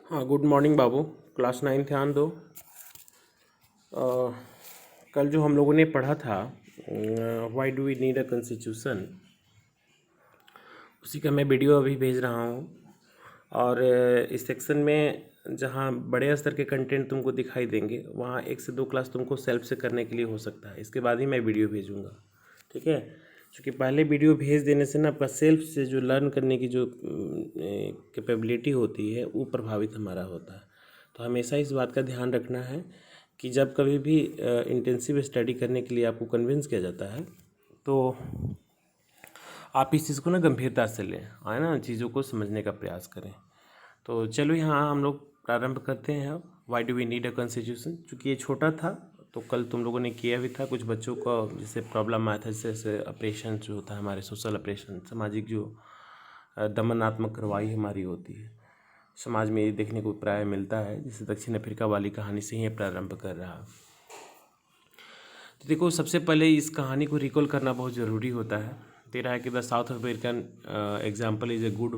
हाँ, good morning बाबू। Class 9 ध्यान दो। कल जो हम लोगों ने पढ़ा था why do we need a constitution, उसी का मैं वीडियो अभी भेज रहा हूँ। और इस सेक्शन में जहाँ बड़े स्तर के कंटेंट तुमको दिखाई देंगे वहाँ 1 से 2 क्लास तुमको सेल्फ से करने के लिए हो सकता है। इसके बाद ही मैं वीडियो भेजूँगा, ठीक है। क्योंकि पहले वीडियो भेज देने से ना आपका सेल्फ से जो लर्न करने की जो कैपेबिलिटी होती है वो प्रभावित हमारा होता है। तो हमेशा इस बात का ध्यान रखना है कि जब कभी भी इंटेंसिव स्टडी करने के लिए आपको कन्विंस किया जाता है तो आप इस चीज़ को ना गंभीरता से लें, है ना, चीज़ों को समझने का प्रयास करें। तो चलो यहाँ हम लोग प्रारंभ करते हैं। अब why do we need a constitution, चूँकि ये छोटा था तो कल तुम लोगों ने किया भी था। कुछ बच्चों को जैसे प्रॉब्लम आया था, जैसे ऑपरेशन जो होता है हमारे सोशल ऑपरेशन, सामाजिक जो दमनात्मक कार्रवाई हमारी होती है समाज में, ये देखने को प्राय मिलता है। जैसे दक्षिण अफ्रीका वाली कहानी से ही प्रारंभ कर रहा। तो देखो, सबसे पहले इस कहानी को रिकॉल करना बहुत ज़रूरी होता है। दे रहा है कि the South African example is a good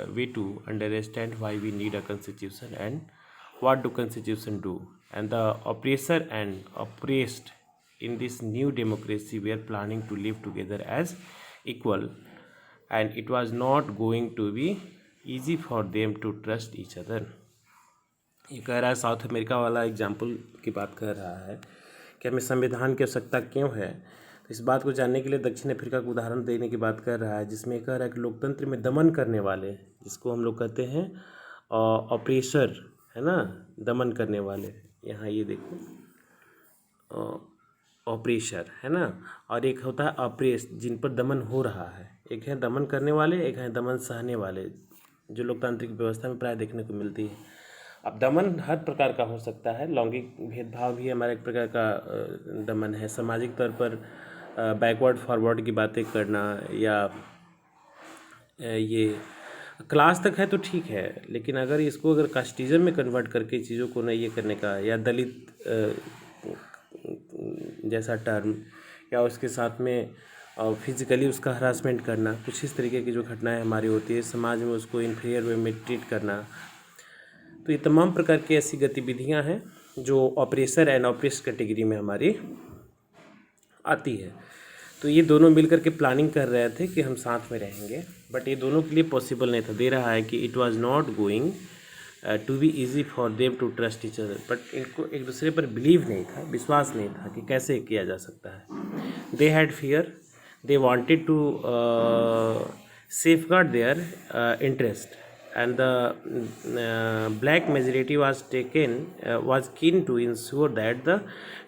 way to understand why we need a constitution and what do constitution do and the oppressor and oppressed in this new democracy we are planning to live together as equal and it was not going to be easy for them to trust each other। ये कह रहा है, south America वाला example की बात कर रहा है कि हमें संविधान की आवश्यकता क्यों है। तो इस बात को जानने के लिए दक्षिण अफ्रीका को उदाहरण देने की बात कर रहा है, जिसमें कह रहा है कि लोकतंत्र में दमन करने वाले, जिसको हम लोग कहते हैं ऑपरेसर, है ना, दमन करने वाले। यहाँ ये देखो, ऑपरेशर है ना, और एक होता है ऑपरेस, जिन पर दमन हो रहा है। एक है दमन करने वाले, एक है दमन सहने वाले, जो लोकतांत्रिक व्यवस्था में प्राय देखने को मिलती है। अब दमन हर प्रकार का हो सकता है। लैंगिक भेदभाव भी हमारा एक प्रकार का दमन है। सामाजिक तौर पर बैकवर्ड फॉरवर्ड की बातें करना, या ये क्लास तक है तो ठीक है, लेकिन अगर कास्टिज्म में कन्वर्ट करके चीज़ों को ना ये करने का, या दलित जैसा टर्म, या उसके साथ में फिजिकली उसका हरासमेंट करना, कुछ इस तरीके की जो घटनाएं हमारी होती है समाज में, उसको इन्फीरियर वे में ट्रीट करना। तो ये तमाम प्रकार की ऐसी गतिविधियां हैं जो ऑपरेसर एंड ऑपरेस्ड कैटेगरी में हमारी आती है। तो ये दोनों मिलकर के प्लानिंग कर रहे थे कि हम साथ में रहेंगे, बट ये दोनों के लिए पॉसिबल नहीं था। दे रहा है कि it was not going to be easy for them to trust each other, but इनको एक दूसरे पर बिलीव नहीं था, विश्वास नहीं था कि कैसे किया जा सकता है। They had fear, they wanted to safeguard their interest, and the black majority was keen to ensure that the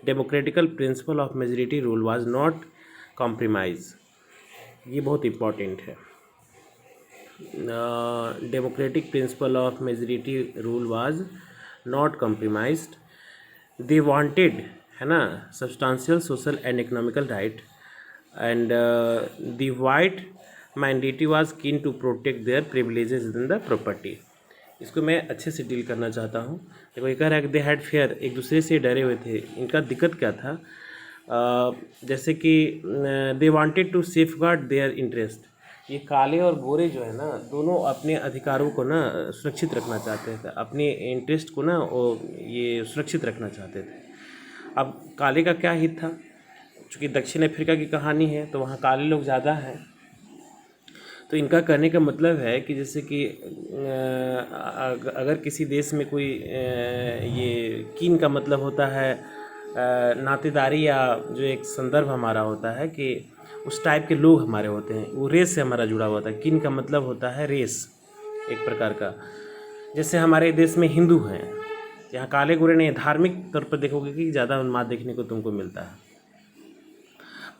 democratical principle of majority rule was not compromised। ये बहुत इम्पॉर्टेंट है। Democratic principle of majority rule was not compromised. They wanted, है ना, substantial social and economical right, and the white minority was keen to protect their privileges in the property. इसको मैं अच्छे से deal करना चाहता हूँ। देखो, ये कह रहा है कि दे हैड फेयर, एक दूसरे से डरे हुए थे। इनका दिक्कत क्या था? जैसे कि they wanted to safeguard their interest. ये काले और गोरे जो है ना, दोनों अपने अधिकारों को ना सुरक्षित रखना चाहते थे, अपने इंटरेस्ट को ना ये सुरक्षित रखना चाहते थे। अब काले का क्या हित था? चूँकि दक्षिण अफ्रीका की कहानी है तो वहाँ काले लोग ज़्यादा हैं। तो इनका कहने का मतलब है कि जैसे कि अगर किसी देश में कोई ये कीन का मतलब होता है नातेदारी, या जो एक संदर्भ हमारा होता है कि उस टाइप के लोग हमारे होते हैं, वो रेस से हमारा जुड़ा हुआ था। कीन का मतलब होता है रेस, एक प्रकार का। जैसे हमारे देश में हिंदू हैं, यहाँ काले गोरे नहीं, धार्मिक तौर पर देखोगे कि ज़्यादा उन्माद देखने को तुमको मिलता है।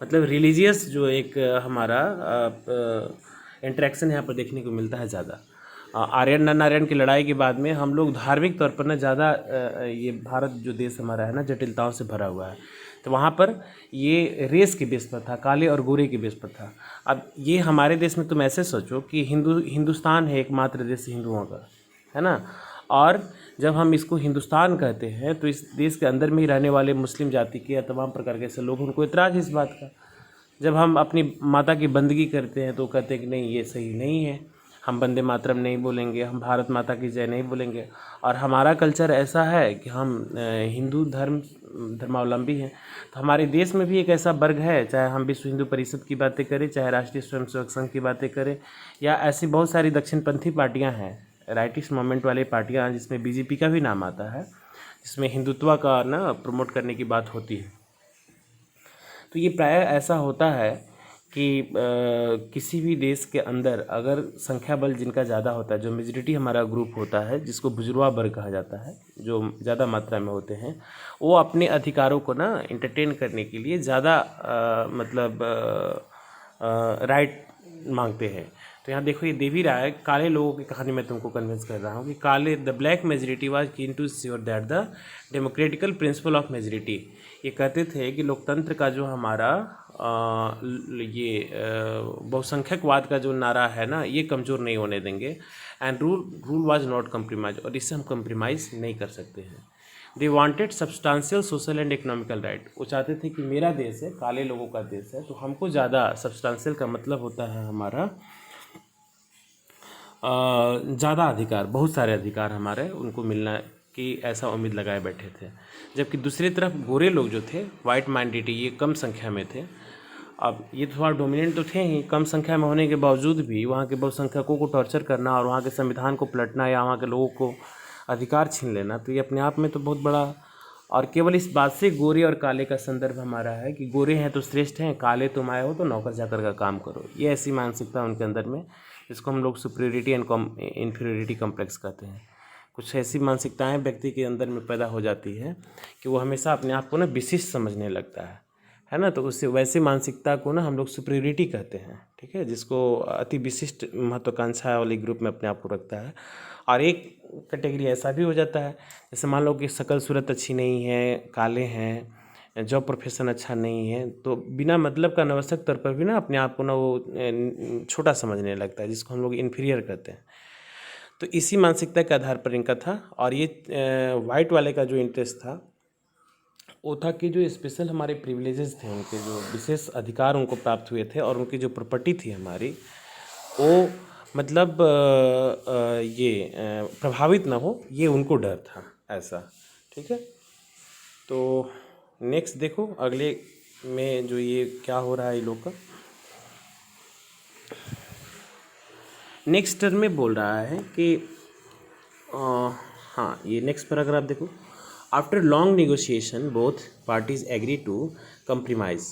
मतलब रिलीजियस जो एक हमारा इंटरेक्शन यहाँ पर देखने को मिलता है ज़्यादा। आर्यन नन आर्यन की लड़ाई के बाद में हम लोग धार्मिक तौर पर ना ज़्यादा, ये भारत जो देश हमारा है ना, जटिलताओं से भरा हुआ है। तो वहाँ पर ये रेस के बेस पर था, काले और गोरे के बेस पर था। अब ये हमारे देश में तुम ऐसे सोचो कि हिंदुस्तान है एकमात्र देश हिंदुओं का, है ना, और जब हम इसको हिंदुस्तान कहते हैं तो इस देश के अंदर में ही रहने वाले मुस्लिम जाति के या तमाम प्रकार के ऐसे लोग, उनको इतराज़ है इस बात का। जब हम अपनी माता की बंदगी करते हैं तो कहते हैं कि नहीं, ये सही नहीं है। हम वंदे मातरम नहीं बोलेंगे, हम भारत माता की जय नहीं बोलेंगे। और हमारा कल्चर ऐसा है कि हम हिंदू धर्मावलंबी हैं। तो हमारे देश में भी एक ऐसा वर्ग है, चाहे हम विश्व हिंदू परिषद की बातें करें, चाहे राष्ट्रीय स्वयंसेवक संघ की बातें करें, या ऐसी बहुत सारी दक्षिणपंथी पार्टियां हैं, राइटिस्ट मूवमेंट वाली पार्टियां, जिसमें बीजेपी का भी नाम आता है, जिसमें हिंदुत्व का ना प्रमोट करने की बात होती है। तो ये प्राय ऐसा होता है कि किसी भी देश के अंदर अगर संख्या बल जिनका ज़्यादा होता है, जो मेजॉरिटी हमारा ग्रुप होता है, जिसको बुजुर्गा वर्ग कहा जाता है, जो ज़्यादा मात्रा में होते हैं, वो अपने अधिकारों को ना इंटरटेन करने के लिए ज़्यादा राइट मांगते हैं। तो यहाँ देखो, ये देवी राय काले लोगों की कहानी मैं तुमको कन्विंस कर रहा हूँ कि काले the black majority was keen to sure that the democratical principle of majority. ये कहते थे कि लोकतंत्र का जो हमारा बहुसंख्यकवाद का जो नारा है ना, ये कमज़ोर नहीं होने देंगे। And rule was not compromise, और इससे हम कम्प्रोमाइज़ नहीं कर सकते हैं। They wanted substantial social and economical right. वो चाहते थे कि मेरा देश है, काले लोगों का देश है, तो हमको ज़्यादा, सब्सटेंशियल का मतलब होता है हमारा ज़्यादा अधिकार, बहुत सारे अधिकार हमारे उनको मिलना की ऐसा उम्मीद लगाए बैठे थे। जबकि दूसरी तरफ गोरे लोग जो थे, वाइट माइनॉरिटी, ये कम संख्या में थे। अब ये थोड़ा डोमिनेंट तो थे ही, कम संख्या में होने के बावजूद भी वहाँ के बहुसंख्यकों को टॉर्चर करना और वहाँ के संविधान को पलटना या वहाँ के लोगों को अधिकार छीन लेना, तो ये अपने आप में तो बहुत बड़ा। और केवल इस बात से गोरे और काले का संदर्भ हमारा है कि गोरे हैं तो श्रेष्ठ हैं, काले तुम आए हो तो नौकर चाकर का काम करो। ये ऐसी मानसिकता उनके अंदर में, जिसको हम लोग सुपीरियरिटी एंड इन्फीरियरिटी कॉम्प्लेक्स कहते हैं। कुछ ऐसी मानसिकताएं व्यक्ति के अंदर में पैदा हो जाती है कि वो हमेशा अपने आप को ना विशिष्ट समझने लगता है ना। तो उससे वैसे मानसिकता को ना हम लोग सुपीरियरिटी कहते हैं, ठीक है, जिसको अति विशिष्ट महत्वाकांक्षा वाले ग्रुप में अपने आप को रखता है। और एक कैटेगरी ऐसा भी हो जाता है, जैसे मान लो कि शकल सूरत अच्छी नहीं है, काले हैं, जॉब प्रोफेशन अच्छा नहीं है, तो बिना मतलब का अनावश्यक तौर पर भी ना अपने आप को ना वो छोटा समझने लगता है, जिसको हम लोग इन्फीरियर कहते हैं। तो इसी मानसिकता के आधार पर इनका था। और ये वाइट वाले का जो इंटरेस्ट था वो था कि जो स्पेशल हमारे प्रिविलेजेस थे, उनके जो विशेष अधिकार उनको प्राप्त हुए थे, और उनकी जो प्रॉपर्टी थी हमारी, वो मतलब ये प्रभावित ना हो, ये उनको डर था ऐसा, ठीक है। तो नेक्स्ट देखो अगले में जो ये क्या हो रहा है ये लोग का। नेक्स्ट टर्म में बोल रहा है कि हाँ, ये नेक्स्ट पैराग्राफ देखो। After long negotiation both parties agree to compromise.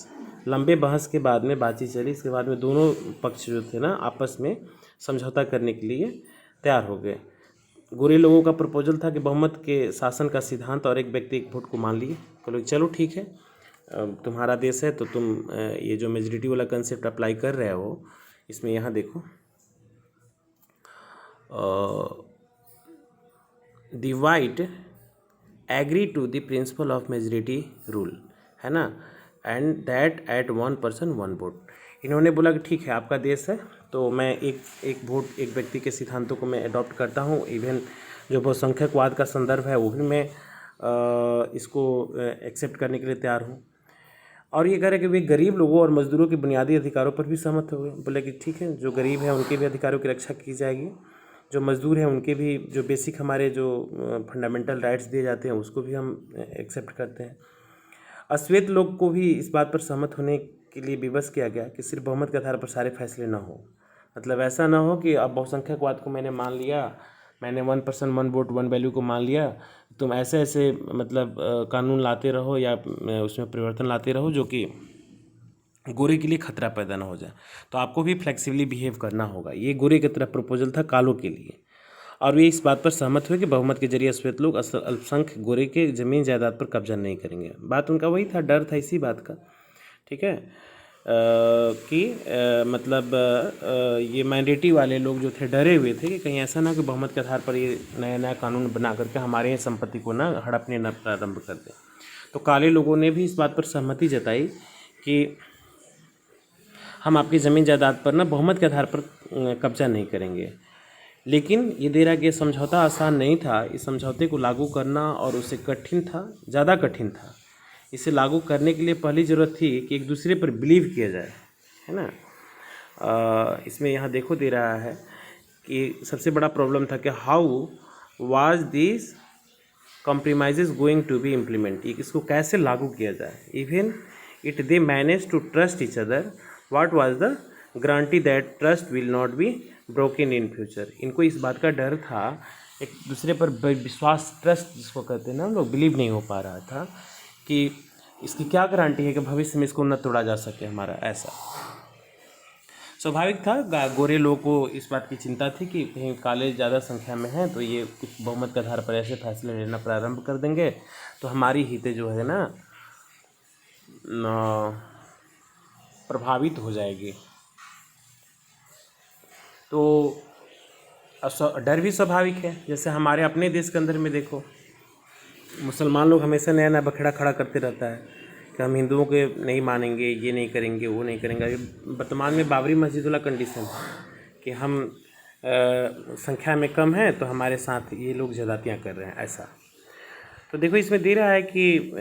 लंबे बहस के बाद में बातचीत चली, इसके बाद में दोनों पक्ष जो थे ना आपस में समझौता करने के लिए तैयार हो गए। गोरे लोगों का प्रपोजल था कि बहुमत के शासन का सिद्धांत और एक व्यक्ति एक वोट को मान लिए। बोले चलो ठीक है, तुम्हारा देश है तो तुम ये जो मेजॉरिटी वाला कंसेप्ट अप्लाई कर रहे हो, इसमें यहाँ देखो the white agree to the principle of majority rule, है ना, and that at 1 person 1 vote। इन्होंने बोला कि ठीक है, आपका देश है तो मैं एक वोट, एक व्यक्ति के सिद्धांतों को मैं अडॉप्ट करता हूँ। इवन जो बहुसंख्यकवाद का संदर्भ है वो भी मैं इसको एक्सेप्ट करने के लिए तैयार हूँ। और ये कह रहे कि वे गरीब लोगों और मजदूरों के बुनियादी अधिकारों पर भी सहमत हो गए। बोले कि ठीक है, जो गरीब हैं उनके भी अधिकारों की रक्षा की जाएगी, जो मज़दूर हैं उनके भी जो बेसिक हमारे जो फंडामेंटल राइट्स दिए जाते हैं उसको भी हम एक्सेप्ट करते हैं। अश्वेत लोग को भी इस बात पर सहमत होने के लिए विवश किया गया कि सिर्फ बहुमत के आधार पर सारे फैसले ना हो। मतलब ऐसा ना हो कि अब बहुसंख्यकवाद को मैंने मान लिया, मैंने 1 person 1 vote 1 value को मान लिया, तुम ऐसे ऐसे मतलब कानून लाते रहो या उसमें परिवर्तन लाते रहो जो कि गोरे के लिए खतरा पैदा ना हो जाए। तो आपको भी फ्लेक्सिबली बिहेव करना होगा। ये गोरे की तरफ प्रपोजल था कालों के लिए। और वे इस बात पर सहमत हुए कि बहुमत के जरिए श्वेत लोग अल्पसंख्यक गोरे के ज़मीन जायदाद पर कब्जा नहीं करेंगे। बात उनका वही था, डर था इसी बात का, ठीक है, मतलब ये माइनॉरिटी वाले लोग जो थे डरे हुए थे कि कहीं ऐसा ना कि बहुमत के आधार पर ये नया नया कानून बना करके हमारे संपत्ति को ना हड़पने न प्रारंभ कर दें। तो काले लोगों ने भी इस बात पर सहमति जताई कि हम आपकी ज़मीन जायदाद पर ना बहुमत के आधार पर कब्जा नहीं करेंगे। लेकिन ये दे रहा कि ये समझौता आसान नहीं था। इस समझौते को लागू करना और उसे कठिन था, ज़्यादा कठिन था। इसे लागू करने के लिए पहली ज़रूरत थी कि एक दूसरे पर बिलीव किया जाए, है ना। इसमें यहाँ देखो दे रहा है ये सबसे बड़ा प्रॉब्लम था कि how was this compromises going to be implement, इसको कैसे लागू किया जाए। Even it they manage to trust each other, what was the guarantee that trust will not be broken in future. इनको इस बात का डर था, एक दूसरे पर विश्वास, ट्रस्ट जिसको कहते हैं ना हम लोग, बिलीव नहीं हो पा रहा था कि इसकी क्या गारंटी है कि भविष्य में इसको न तोड़ा जा सके हमारा। ऐसा स्वाभाविक था, गोरे लोगों को इस बात की चिंता थी कि कहीं काले ज़्यादा संख्या में हैं तो ये कुछ बहुमत के आधार पर ऐसे फैसले लेना प्रारंभ कर देंगे तो हमारी हितें जो है ना प्रभावित हो जाएगी। तो डर भी स्वाभाविक है। जैसे हमारे अपने देश के अंदर में देखो, मुसलमान लोग हमेशा नया नया बखेड़ा खड़ा करते रहता है कि हम हिंदुओं के नहीं मानेंगे, ये नहीं करेंगे, वो नहीं करेंगे। अभी वर्तमान में बाबरी मस्जिद वाला कंडीशन है कि हम संख्या में कम हैं तो हमारे साथ ये लोग ज़्यादतियाँ कर रहे हैं, ऐसा। तो देखो इसमें दे रहा है कि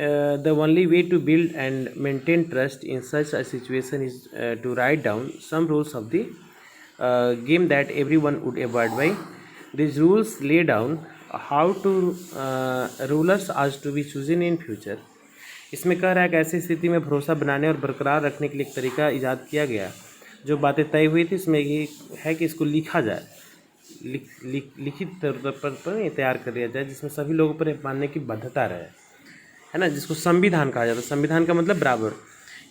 the only way to build and maintain trust in such a situation is to write down some rules of the game that everyone would abide by. These rules lay down how to rulers are to be chosen in future. इसमें कह रहा है कि ऐसी स्थिति में भरोसा बनाने और बरकरार रखने के लिए एक तरीका ईजाद किया गया। जो बातें तय हुई थी इसमें ये है कि इसको लिखा जाए, लिखित तौर पर तैयार कर लिया जाए जिसमें सभी लोगों पर मानने की बाध्यता रहे, है ना, जिसको संविधान कहा जाता है। संविधान का मतलब बराबर।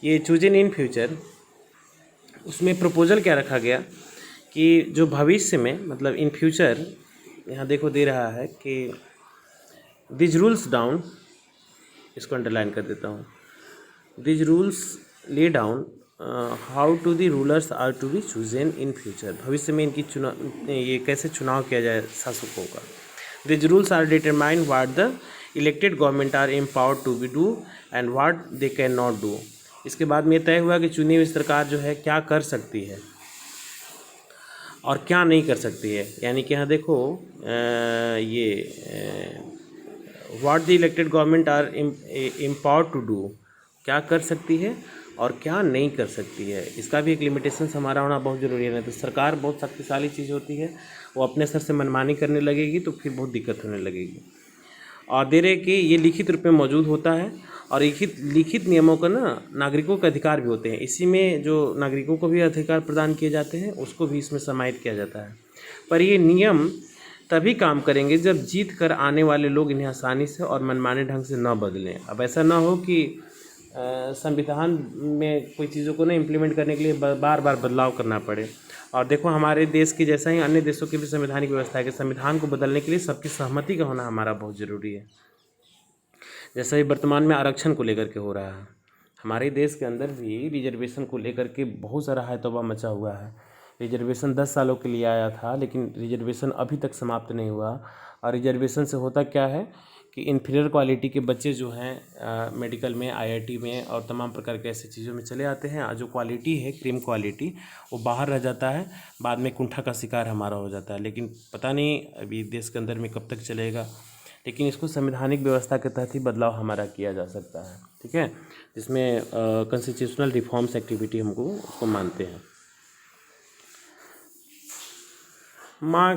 ये चूजन इन फ्यूचर, उसमें प्रपोजल क्या रखा गया कि जो भविष्य में, मतलब इन फ्यूचर, यहाँ देखो दे रहा है कि दिज रूल्स डाउन, इसको अंडरलाइन कर देता हूँ, these rules lay down how to the rulers are to be chosen in future. भविष्य में इनकी ये कैसे चुनाव किया जाए शासकों का। These rules are determine what the elected government are empowered to be do and what they can not do. इसके बाद में तय हुआ कि चुनी हुई सरकार जो है क्या कर सकती है और क्या नहीं कर सकती है। यानी कि यहाँ देखो what the elected government are empowered to do, क्या कर सकती है और क्या नहीं कर सकती है, इसका भी एक लिमिटेशंस हमारा होना बहुत ज़रूरी है। तो सरकार बहुत शक्तिशाली चीज़ होती है, वो अपने स्तर से मनमानी करने लगेगी तो फिर बहुत दिक्कत होने लगेगी। और दे रहे कि ये लिखित रूप में मौजूद होता है और लिखित नियमों का ना नागरिकों के अधिकार भी होते हैं। इसी में जो नागरिकों को भी अधिकार प्रदान किए जाते हैं उसको भी इसमें समाहित किया जाता है। पर ये नियम तभी काम करेंगे जब जीत कर आने वाले लोग इन्हें आसानी से और मनमाने ढंग से न बदलें। अब ऐसा ना हो कि संविधान में कोई चीज़ों को ना इम्प्लीमेंट करने के लिए बार बार बदलाव करना पड़े। और देखो हमारे देश की जैसा ही अन्य देशों की भी संवैधानिक व्यवस्था है कि संविधान को बदलने के लिए सबकी सहमति का होना हमारा बहुत ज़रूरी है। जैसा ही वर्तमान में आरक्षण को लेकर के हो रहा है, हमारे देश के अंदर भी रिजर्वेशन को लेकर के बहुत सारा है तौबा मचा हुआ है। रिजर्वेशन 10 सालों के लिए आया था लेकिन रिजर्वेशन अभी तक समाप्त नहीं हुआ। और रिजर्वेशन से होता क्या है कि इन्फीरियर क्वालिटी के बच्चे जो हैं मेडिकल में, आईआईटी में और तमाम प्रकार के ऐसी चीज़ों में चले आते हैं। जो क्वालिटी है, क्रीम क्वालिटी, वो बाहर रह जाता है, बाद में कुंठा का शिकार हमारा हो जाता है। लेकिन पता नहीं अभी देश के अंदर में कब तक चलेगा, लेकिन इसको संवैधानिक व्यवस्था के तहत ही बदलाव हमारा किया जा सकता है, ठीक है, जिसमें कॉन्स्टिट्यूशनल रिफॉर्म्स एक्टिविटी हमको उसको मानते हैं। हाँ,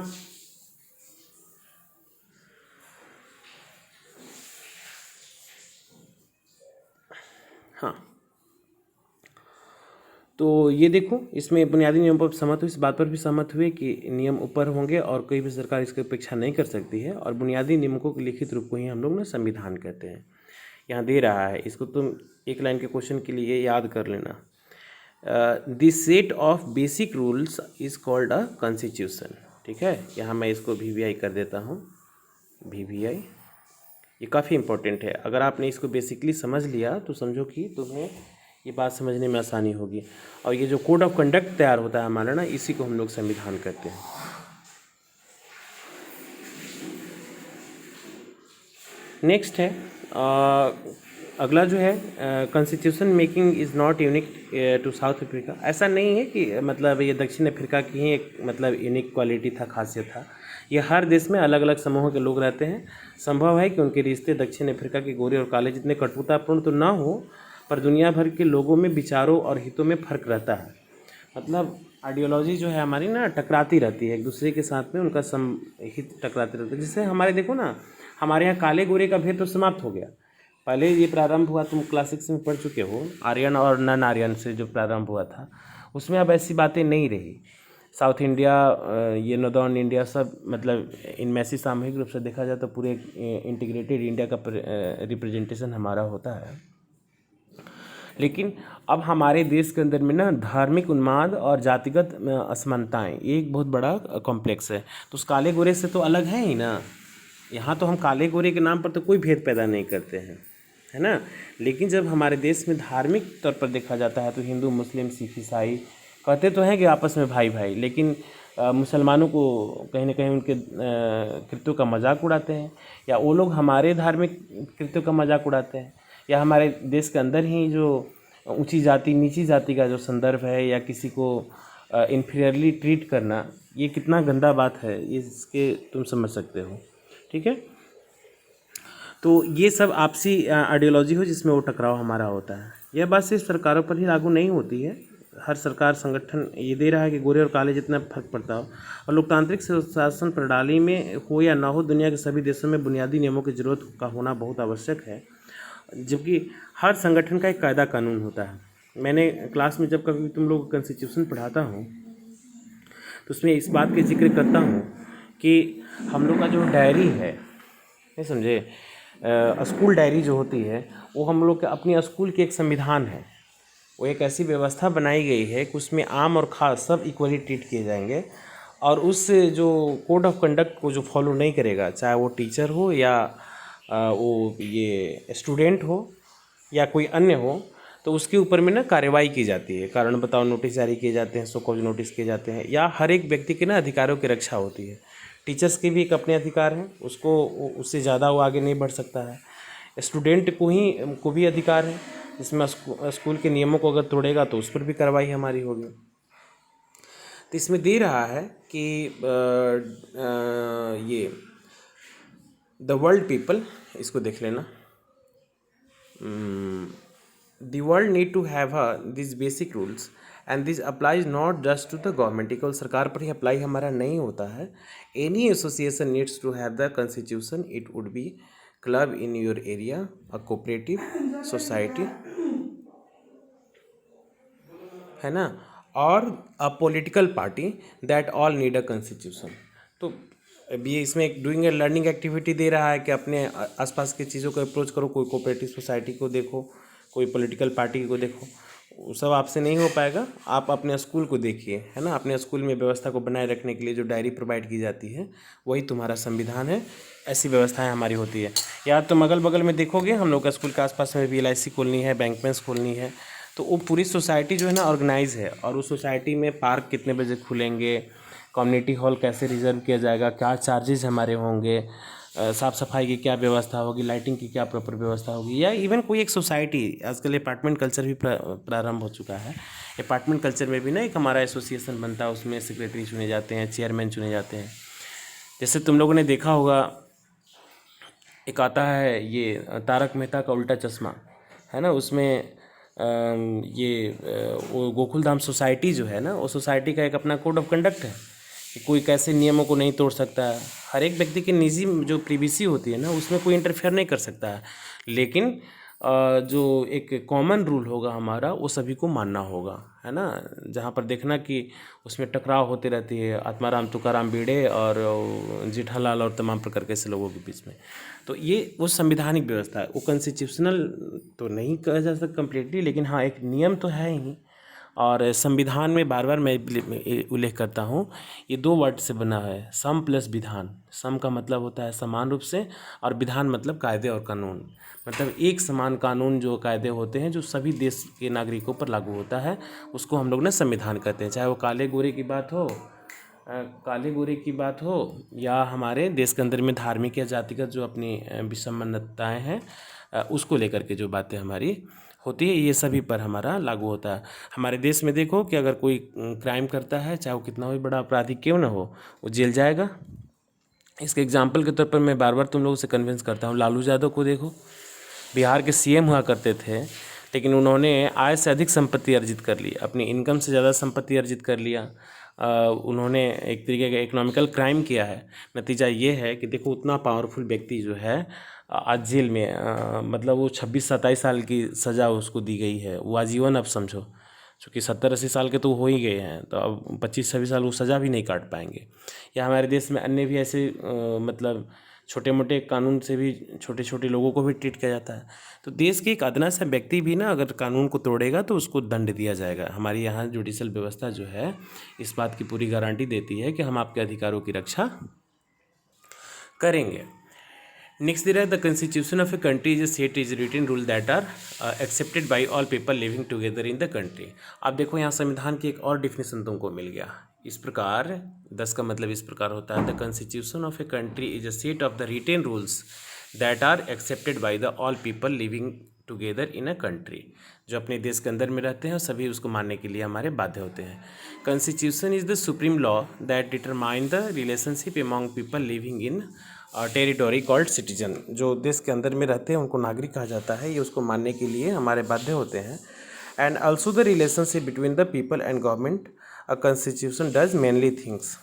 तो ये देखो इसमें बुनियादी नियमों पर सहमत हुए, इस बात पर भी सहमत हुए कि नियम ऊपर होंगे और कोई भी सरकार इसकी उपेक्षा नहीं कर सकती है। और बुनियादी नियमों के लिखित रूप को ही हम लोग ना संविधान कहते हैं। यहाँ दे रहा है, इसको तुम एक लाइन के क्वेश्चन के लिए याद कर लेना। This set of basic rules is called a constitution, ठीक है। यहाँ मैं इसको VVI कर देता हूँ, VVI। ये काफ़ी इंपॉर्टेंट है। अगर आपने इसको बेसिकली समझ लिया तो समझो कि तुम्हें ये बात समझने में आसानी होगी। और ये जो कोड ऑफ कंडक्ट तैयार होता है हमारा ना, इसी को हम लोग संविधान कहते हैं। नेक्स्ट है अगला जो है, constitution making is not unique to South Africa. ऐसा नहीं है कि मतलब ये दक्षिण अफ्रीका की ही एक मतलब यूनिक क्वालिटी था, खासियत था। ये हर देश में अलग अलग समूहों के लोग रहते हैं। संभव है कि उनके रिश्ते दक्षिण अफ्रीका के गोरे और काले जितने कटुतापूर्ण तो ना हो, पर दुनिया भर के लोगों में विचारों और हितों में फ़र्क रहता है। मतलब आइडियोलॉजी जो है हमारी ना टकराती रहती है एक दूसरे के साथ में, उनका हित टकराते रहते हैं। जिससे हमारे देखो ना, हमारे यहाँ काले गोरे का भेद तो समाप्त हो गया। पहले ये प्रारंभ हुआ, तुम क्लास 6 में पढ़ चुके हो, आर्यन और नन आर्यन से जो प्रारंभ हुआ था, उसमें अब ऐसी बातें नहीं रही। साउथ इंडिया, ये नॉर्दर्न इंडिया, सब मतलब इनमें से सामूहिक रूप से देखा जाए तो पूरे इंटीग्रेटेड इंडिया का रिप्रेजेंटेशन हमारा होता है। लेकिन अब हमारे देश के अंदर में ना धार्मिक उन्माद और जातिगत असमानताएं, ये एक बहुत बड़ा कॉम्प्लेक्स है। तो उस काले गोरे से तो अलग है ही ना। यहाँ तो हम काले गोरे के नाम पर तो कोई भेद पैदा नहीं करते हैं, है ना। लेकिन जब हमारे देश में धार्मिक तौर पर देखा जाता है तो हिंदू, मुस्लिम, सिख, ईसाई कहते तो हैं कि आपस में भाई भाई, लेकिन मुसलमानों को कहीं ना कहीं उनके कृत्यों का मजाक उड़ाते हैं, या वो लोग हमारे धार्मिक कृत्यों का मजाक उड़ाते हैं, या हमारे देश के अंदर ही जो ऊंची जाति नीची जाति का जो संदर्भ है, या किसी को इन्फीरियरली ट्रीट करना, ये कितना गंदा बात है, इसके तुम समझ सकते हो। ठीक है, तो ये सब आपसी आइडियोलॉजी हो जिसमें वो टकराव हमारा होता है। यह बात सिर्फ सरकारों पर ही लागू नहीं होती है। हर सरकार संगठन ये दे रहा है कि गोरे और काले जितना फर्क पड़ता हो, और लोकतांत्रिक शासन प्रणाली में हो या ना हो, दुनिया के सभी देशों में बुनियादी नियमों की जरूरत का होना बहुत आवश्यक है। जबकि हर संगठन का एक कायदा कानून होता है। मैंने क्लास में जब कभी तुम लोग कॉन्स्टिट्यूशन पढ़ाता हूँ तो उसमें इस बात के जिक्र करता हूँ कि हम लोग का जो डायरी है, नहीं समझे, स्कूल डायरी जो होती है वो हम लोग के अपनी स्कूल की एक संविधान है। वो एक ऐसी व्यवस्था बनाई गई है कि उसमें आम और ख़ास सब इक्वली ट्रीट किए जाएंगे, और उस जो कोड ऑफ कंडक्ट को जो फॉलो नहीं करेगा, चाहे वो टीचर हो या वो ये स्टूडेंट हो या कोई अन्य हो, तो उसके ऊपर में ना कार्रवाई की जाती है। कारण बताओ नोटिस जारी किए जाते हैं, सो कॉज नोटिस किए जाते हैं, या हर एक व्यक्ति के ना अधिकारों की रक्षा होती है। टीचर्स के भी एक अपने अधिकार हैं, उसको उससे ज़्यादा वो आगे नहीं बढ़ सकता है। स्टूडेंट को भी अधिकार है, जिसमें स्कूल के नियमों को अगर तोड़ेगा तो उस पर भी कार्रवाई हमारी होगी। तो इसमें दे रहा है कि ये द वर्ल्ड पीपल, इसको देख लेना, the world need to have this basic rules and this applies not just to the government. केवल सरकार पर ही अप्लाई हमारा नहीं होता है। Any association needs to have the constitution, it would be club in your area, a cooperative society, है ना, और a political party, that all need a constitution. तो अभी इसमें एक डूइंग ए लर्निंग एक्टिविटी दे रहा है कि अपने आसपास की चीज़ों को अप्रोच करो, कोई कोऑपरेटिव सोसाइटी को देखो, कोई पॉलिटिकल पार्टी को देखो। वो सब आपसे नहीं हो पाएगा, आप अपने स्कूल को देखिए, है ना। अपने स्कूल में व्यवस्था को बनाए रखने के लिए जो डायरी प्रोवाइड की जाती है वही तुम्हारा संविधान है। ऐसी व्यवस्थाएं हमारी होती है। या तुम अगल बगल में देखोगे, हम लोग का स्कूल के आसपास में भी LIC कॉलोनी है, बैंकमेंस कॉलोनी है, तो वो पूरी सोसाइटी जो है ना ऑर्गेनाइज है। और उस सोसाइटी में पार्क कितने बजे खुलेंगे, कम्युनिटी हॉल कैसे रिजर्व किया जाएगा, क्या चार्जेस हमारे होंगे, साफ़ सफाई की क्या व्यवस्था होगी, लाइटिंग की क्या प्रॉपर व्यवस्था होगी, या इवन कोई एक सोसाइटी, आजकल अपार्टमेंट कल्चर भी प्रारंभ हो चुका है। अपार्टमेंट कल्चर में भी ना एक हमारा एसोसिएशन बनता है, उसमें सेक्रेटरी चुने जाते हैं, चेयरमैन चुने जाते हैं। जैसे तुम लोगों ने देखा होगा, एक आता है ये तारक मेहता का उल्टा चश्मा, है ना, उसमें वो गोकुलधाम सोसाइटी जो है ना, वो सोसाइटी का एक अपना कोड ऑफ कंडक्ट है कि कोई कैसे नियमों को नहीं तोड़ सकता है। हर एक व्यक्ति की निजी जो प्रिवेसी होती है ना, उसमें कोई इंटरफेयर नहीं कर सकता है। लेकिन जो एक कॉमन रूल होगा हमारा, वो सभी को मानना होगा, है ना। जहाँ पर देखना कि उसमें टकराव होते रहती है आत्माराम तुकाराम भिड़े और जेठालाल और तमाम प्रकार के ऐसे लोगों के बीच में, तो ये वो संवैधानिक व्यवस्था है। वो कॉन्स्टिट्यूशनल तो नहीं कहा जा सकता कम्प्लीटली, लेकिन हाँ एक नियम तो है ही। और संविधान में बार बार मैं उल्लेख करता हूँ, ये 2 वर्ड से बना है, सम प्लस विधान। सम का मतलब होता है समान रूप से, और विधान मतलब कायदे और कानून, मतलब एक समान कानून जो कायदे होते हैं जो सभी देश के नागरिकों पर लागू होता है, उसको हम लोग ना संविधान कहते हैं। चाहे वो काले गोरे की बात हो, या हमारे देश के अंदर में धार्मिक या जातिगत जो अपनी विषमताएँ हैं, उसको लेकर के जो बातें हमारी होती है, ये सभी पर हमारा लागू होता है। हमारे देश में देखो कि अगर कोई क्राइम करता है, चाहे वो कितना भी बड़ा अपराधी क्यों ना हो, वो जेल जाएगा। इसके एग्जाम्पल के तौर पर मैं बार बार तुम लोगों से कन्विंस करता हूँ, लालू यादव को देखो, बिहार के CM हुआ करते थे, लेकिन उन्होंने आय से अधिक संपत्ति अर्जित कर ली, अपनी इनकम से ज़्यादा संपत्ति अर्जित कर लिया। उन्होंने एक तरीके का इकोनॉमिकल क्राइम किया है। नतीजा ये है कि देखो उतना पावरफुल व्यक्ति जो है आज जेल में, मतलब वो 26-27 साल की सज़ा उसको दी गई है, वो आजीवन अब समझो, चूँकि 70-80 साल के तो हो ही गए हैं, तो अब 25-26 साल वो सज़ा भी नहीं काट पाएंगे। या हमारे देश में अन्य भी ऐसे मतलब छोटे मोटे कानून से भी छोटे छोटे लोगों को भी ट्रीट किया जाता है। तो देश के एक अदना सा व्यक्ति भी ना अगर कानून को तोड़ेगा तो उसको दंड दिया जाएगा। हमारी यहाँ जुडिशल व्यवस्था जो है इस बात की पूरी गारंटी देती है कि हम आपके अधिकारों की रक्षा करेंगे। नेक्स्ट दे रहा है the constitution of a country is a set is written rule that are accepted by all people living together in the country. आप देखो यहाँ संविधान की एक और डिफिनेशन तुमको मिल गया। इस प्रकार 10 का मतलब इस प्रकार होता है the constitution of a country is a set of the written rules that are accepted by the all people living together in a country. जो अपने देश के अंदर में रहते हैं सभी उसको मानने के लिए हमारे बाध्य होते हैं। Constitution is the supreme law that determine the relationship among people living in territory called citizen. जो देश के अंदर में रहते हैं उनको नागरिक कहा जाता है, ये उसको मानने के लिए हमारे बाध्य होते हैं। And also the relationship between the people and government a constitution does mainly things.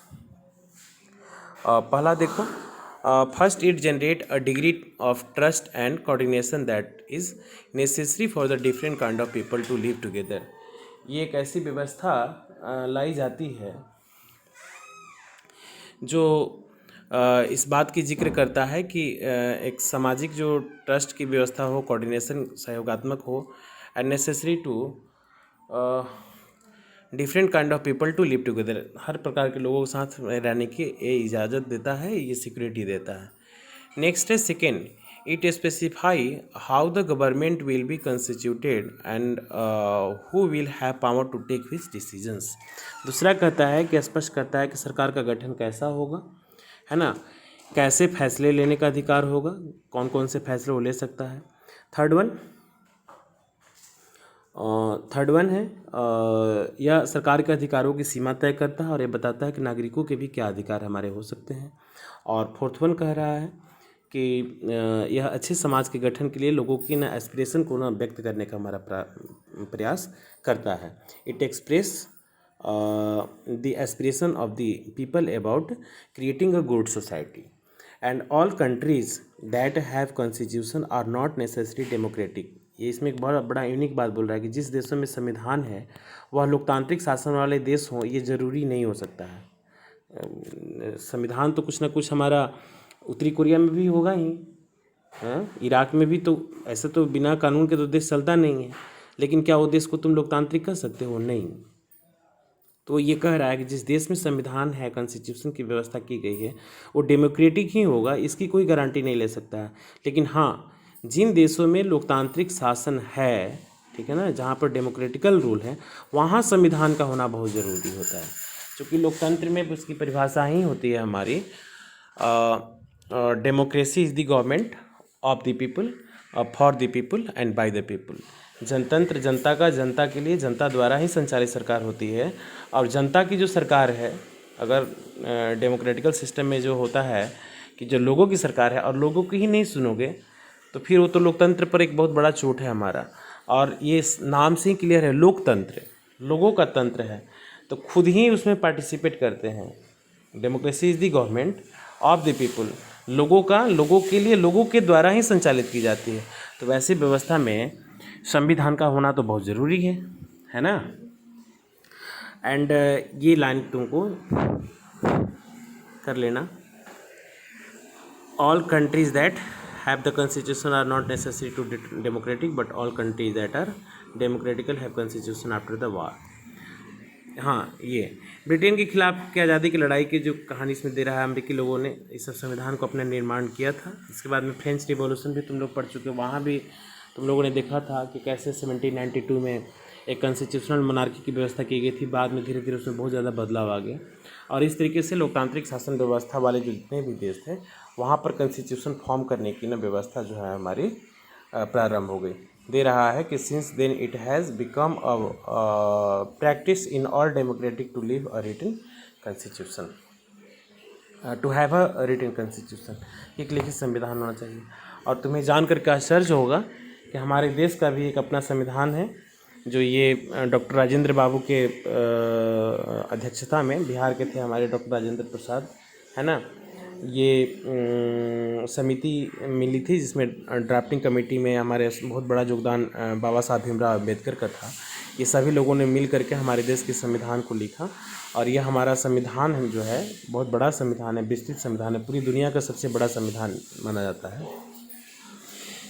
पहला देखो, first it generate a degree of trust and coordination that is necessary for the different kind of people to live together. ये एक ऐसी व्यवस्था लाई जाती है जो इस बात की जिक्र करता है कि एक सामाजिक जो ट्रस्ट की व्यवस्था हो, कोऑर्डिनेशन सहयोगात्मक हो, and necessary to different kind of people to live together. हर प्रकार के लोगों के साथ रहने की ये इजाज़त देता है, ये सिक्योरिटी देता है। नेक्स्ट है second, it specify how the government will be constituted and who will have power to take which decisions. दूसरा कहता है कि स्पष्ट करता है कि सरकार का गठन कैसा होगा, है ना, कैसे फैसले लेने का अधिकार होगा, कौन कौन से फैसले वो ले सकता है। थर्ड वन है यह सरकार के अधिकारों की सीमा तय करता है और ये बताता है कि नागरिकों के भी क्या अधिकार हमारे हो सकते हैं। और फोर्थ वन कह रहा है कि यह अच्छे समाज के गठन के लिए लोगों की ना एस्पिरेशन को ना व्यक्त करने का हमारा प्रयास करता है। It express the aspiration of the people about creating a good society, and all countries that have constitution are not necessarily democratic। ये इसमें एक बड़ा बड़ा यूनिक बात बोल रहा है कि जिस देशों में संविधान है वह लोकतांत्रिक शासन वाले देश हों, ये ज़रूरी नहीं हो सकता है। संविधान तो कुछ ना कुछ हमारा उत्तरी कोरिया में भी होगा ही, इराक में भी, तो ऐसे तो बिना कानून के तो देश चलता नहीं है। लेकिन क्या वो देश को तुम लोकतांत्रिक कर सकते हो? नहीं। तो ये कह रहा है कि जिस देश में संविधान है, कॉन्स्टिट्यूशन की व्यवस्था की गई है, वो डेमोक्रेटिक ही होगा, इसकी कोई गारंटी नहीं ले सकता है। लेकिन हाँ, जिन देशों में लोकतांत्रिक शासन है, ठीक है ना, जहाँ पर डेमोक्रेटिकल रूल है, वहाँ संविधान का होना बहुत ज़रूरी होता है। क्योंकि लोकतंत्र में उसकी परिभाषा ही होती है हमारी, democracy is the government of the people, for the people and by the people. जनतंत्र जनता का, जनता के लिए, जनता द्वारा ही संचालित सरकार होती है। और जनता की जो सरकार है, अगर डेमोक्रेटिकल सिस्टम में जो होता है कि जो लोगों की सरकार है और लोगों की ही नहीं सुनोगे, तो फिर वो तो लोकतंत्र पर एक बहुत बड़ा चोट है हमारा। और ये नाम से ही क्लियर है, लोकतंत्र लोगों का तंत्र है, तो खुद ही उसमें पार्टिसिपेट करते हैं। Democracy is the government of the people, लोगों का, लोगों के लिए, लोगों के द्वारा ही संचालित की जाती है। तो वैसी व्यवस्था में संविधान का होना तो बहुत ज़रूरी है ना। एंड ये लाइन तुमको कर लेना, all countries that have the constitution are not necessary to democratic but all countries that are democratical have constitution after the war. हाँ, ये ब्रिटेन के खिलाफ की आज़ादी की लड़ाई की जो कहानी इसमें दे रहा है, अमेरिकी लोगों ने इस संविधान को अपना निर्माण किया था। इसके बाद में फ्रेंच रिवॉल्यूशन भी तुम लोग पढ़ चुके हो, वहाँ भी तुम लोगों ने देखा था कि कैसे 1792 में एक कॉन्स्टिट्यूशनल मोनार्की की व्यवस्था की गई थी। बाद में धीरे धीरे उसमें बहुत ज़्यादा बदलाव आ गया और इस तरीके से लोकतांत्रिक शासन व्यवस्था वाले जो जितने भी देश थे वहाँ पर कॉन्स्टिट्यूशन फॉर्म करने की ना व्यवस्था जो है हमारी प्रारंभ हो गई। दे रहा है कि since then it has become a practice in all democratic to live a written constitution, to have a written constitution, एक लिखित संविधान होना चाहिए। और तुम्हें जानकर के आश्चर्य होगा कि हमारे देश का भी एक अपना संविधान है, जो ये डॉक्टर राजेंद्र बाबू के अध्यक्षता में, बिहार के थे हमारे डॉक्टर राजेंद्र प्रसाद, है ना। ये समिति मिली थी जिसमें ड्राफ्टिंग कमेटी में हमारे बहुत बड़ा योगदान बाबा साहब भीमराव अम्बेडकर का था। ये सभी लोगों ने मिल करके हमारे देश के संविधान को लिखा, और यह हमारा संविधान जो है बहुत बड़ा संविधान है, विस्तृत संविधान है, पूरी दुनिया का सबसे बड़ा संविधान माना जाता है।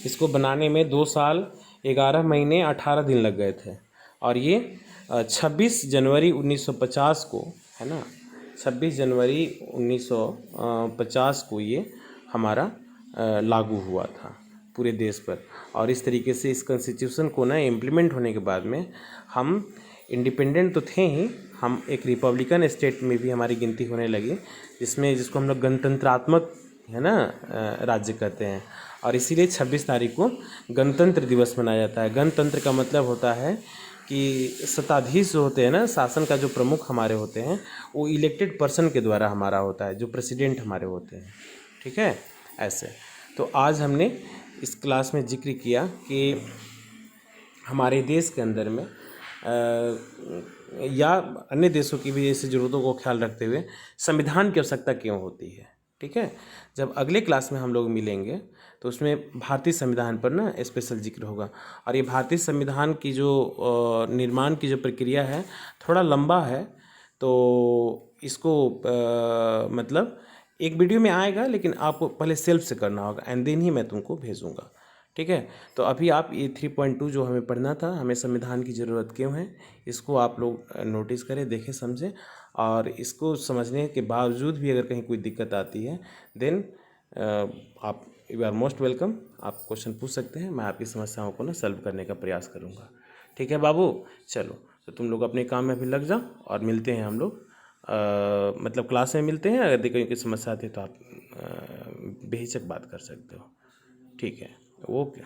इसको बनाने में 2 साल 11 महीने 18 दिन लग गए थे, और ये 26 जनवरी 1950 को, है ना, 26 जनवरी 1950 को ये हमारा लागू हुआ था पूरे देश पर। और इस तरीके से इस कॉन्स्टिट्यूशन को ना इम्प्लीमेंट होने के बाद में हम इंडिपेंडेंट तो थे ही, हम एक रिपब्लिकन स्टेट में भी हमारी गिनती होने लगी, जिसको हम लोग गणतंत्रात्मक, है ना, राज्य कहते हैं। और इसीलिए 26 तारीख को गणतंत्र दिवस मनाया जाता है। गणतंत्र का मतलब होता है कि सत्ताधीश जो होते हैं ना, शासन का जो प्रमुख हमारे होते हैं, वो इलेक्टेड पर्सन के द्वारा हमारा होता है, जो प्रेसिडेंट हमारे होते हैं, ठीक है। ऐसे तो आज हमने इस क्लास में जिक्र किया कि हमारे देश के अंदर में या अन्य देशों की भी ऐसी ज़रूरतों को ख्याल रखते हुए संविधान की आवश्यकता क्यों होती है, ठीक है। जब अगले क्लास में हम लोग मिलेंगे तो उसमें भारतीय संविधान पर ना स्पेशल जिक्र होगा। और ये भारतीय संविधान की जो निर्माण की जो प्रक्रिया है थोड़ा लंबा है, तो इसको मतलब एक वीडियो में आएगा, लेकिन आपको पहले सेल्फ से करना होगा, एंड देन ही मैं तुमको भेजूँगा, ठीक है। तो अभी आप ये 3.2 जो हमें पढ़ना था, हमें संविधान की ज़रूरत क्यों है, इसको आप लोग नोटिस करें, देखें, समझें। और इसको समझने के बावजूद भी अगर कहीं कोई दिक्कत आती है, देन आप यू आर मोस्ट वेलकम, आप क्वेश्चन पूछ सकते हैं, मैं आपकी समस्याओं को ना सॉल्व करने का प्रयास करूँगा, ठीक है बाबू। चलो, तो तुम लोग अपने काम में अभी लग जाओ, और मिलते हैं हम लोग, मतलब क्लास में मिलते हैं। अगर कहीं की समस्या आती है तो आप बेहिचक बात कर सकते हो, ठीक है, ओके।